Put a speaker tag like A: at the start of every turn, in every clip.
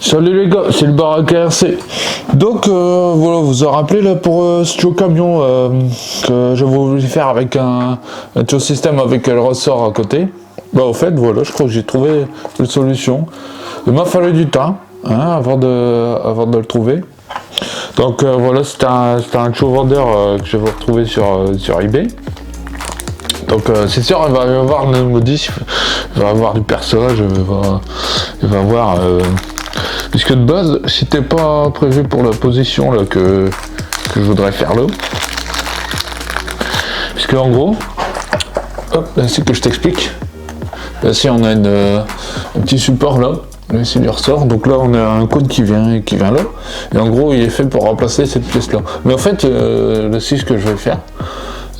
A: Salut les gars, c'est le Baraque RC. Donc voilà, vous vous rappelez là pour ce tuyau camion que j'avais voulu faire avec un tuyau système avec le ressort à côté. Bah au fait voilà, je crois que j'ai trouvé une solution. Il m'a fallu du temps avant de le trouver. Donc voilà, c'était un tuyau vendeur que je vais retrouver sur eBay. Donc c'est sûr, il va y avoir une modif, il va y avoir du personnage, il va y avoir puisque de base c'était pas prévu pour la position là que je voudrais faire là. Puisque en gros, hop, là c'est que je t'explique. Là si on a un petit support là, ici il ressort, donc là on a un cône qui vient là, et en gros il est fait pour remplacer cette pièce là. Mais en fait là c'est ce que je vais faire.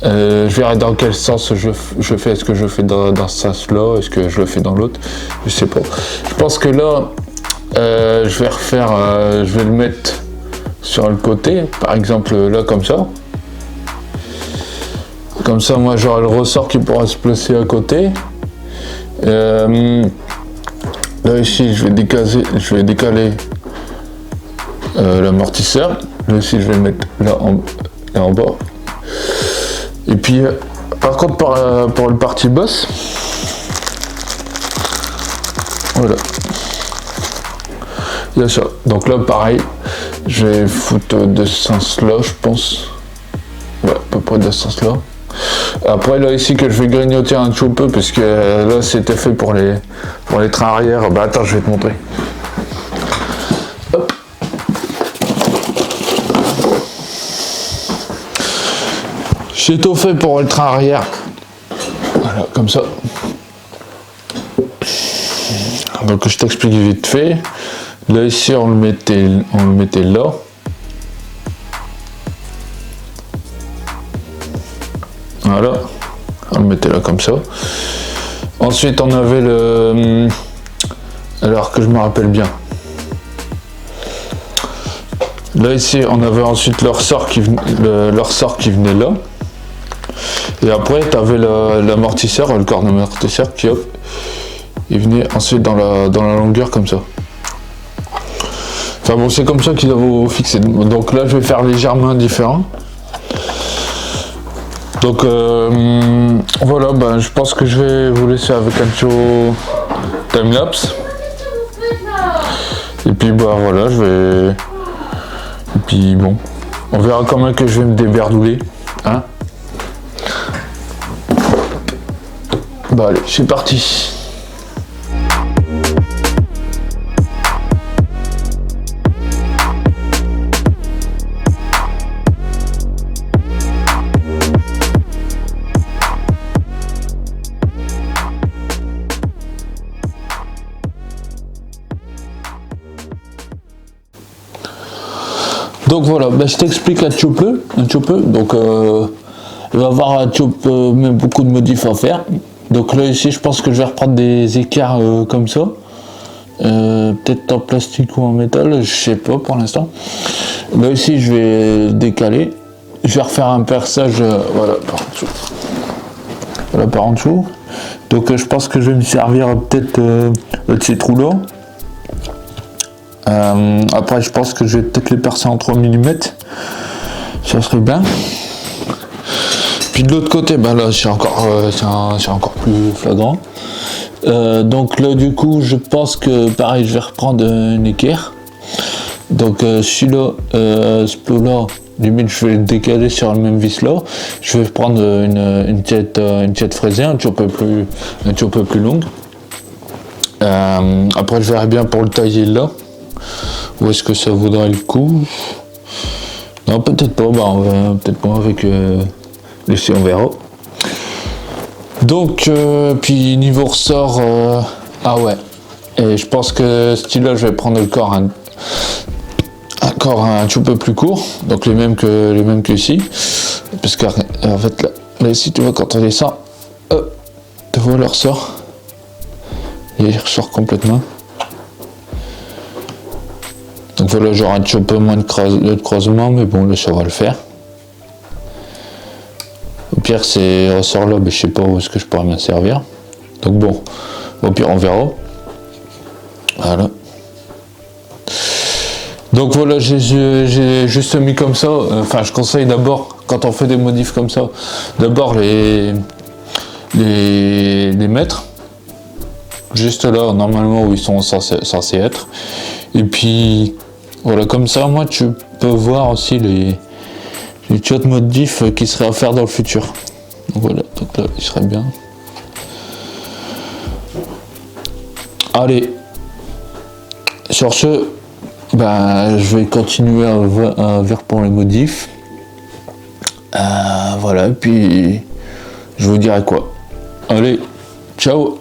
A: Je verrai dans quel sens je fais. Est-ce que je fais dans ce sens-là? Est-ce que je le fais dans l'autre? Je sais pas. Je pense que là, je vais refaire. Je vais le mettre sur le côté, par exemple là comme ça. Comme ça, moi j'aurai le ressort qui pourra se placer à côté. Là ici, je vais décaler l'amortisseur. Là ici, je vais le mettre là en bas. Et puis, par contre, pour le partie boss, voilà, il y a ça. Donc là, pareil, je vais foutre de ce sens-là, je pense. Ouais, à peu près de ce sens-là. Après, là, ici, que je vais grignoter un tout peu, parce que là, c'était fait pour les trains arrière. Bah, attends, je vais te montrer. Hop. J'ai tout fait pour le train arrière. Voilà, comme ça. Donc je t'explique vite fait. Là ici on le mettait là. Voilà. On le mettait là comme ça. Ensuite on avait le. Alors que je me rappelle bien. Là ici on avait ensuite le ressort qui venait là. Et après, tu avais l'amortisseur, le corps d'amortisseur qui, hop, il venait ensuite dans la longueur comme ça. Enfin bon, c'est comme ça qu'ils avaient fixé. Donc là, je vais faire légèrement différent. Donc voilà, ben, je pense que je vais vous laisser avec un tuyau timelapse. Et puis bah voilà, et puis bon, on verra comment que je vais me déberdouler. Hein. Bah allez, c'est parti. Donc voilà, bah, je t'explique un petit peu. Donc il va y avoir un petit peu, même beaucoup de modifs à faire. Donc là ici je pense que je vais reprendre des écarts comme ça, peut-être en plastique ou en métal, je sais pas pour l'instant. Là ici je vais décaler, je vais refaire un perçage voilà par en dessous. Donc je pense que je vais me servir peut-être de ces trous là. Après je pense que je vais peut-être les percer en 3 mm, ça serait bien. Puis de l'autre côté, ben là c'est encore plus flagrant. Donc là du coup je pense que pareil je vais reprendre une équerre. Donc celui-là, ce plot là, limite je vais le décaler sur le même vis là. Je vais prendre une tête fraisée, un petit peu plus longue. Après je verrai bien pour le tailler là. Où est-ce que ça vaudrait le coup? Non peut-être pas, bah, peut-être pas avec laissez, on verra. Donc puis niveau ressort, ah ouais, et je pense que ce style là je vais prendre le corps un petit peu plus court, donc les mêmes que ici, parce qu'en fait là ici tu vois quand on descend, tu vois le ressort, il ressort complètement. Donc voilà, j'aurai un petit peu moins de creusement, mais bon là ça va le faire. Au pire ces ressorts là, mais je sais pas où est-ce que je pourrais m'en servir. Donc bon, au pire on verra. Voilà. Donc voilà, j'ai juste mis comme ça. Enfin, je conseille d'abord, quand on fait des modifs comme ça, d'abord les mettre juste là, normalement où ils sont censés être. Et puis voilà, comme ça, moi, tu peux voir aussi les autres modifs qui seraient à faire dans le futur. Donc voilà, donc là, il serait bien. Allez, sur ce, bah, je vais continuer à faire pour les modifs. Voilà, et puis je vous dirai quoi. Allez, ciao.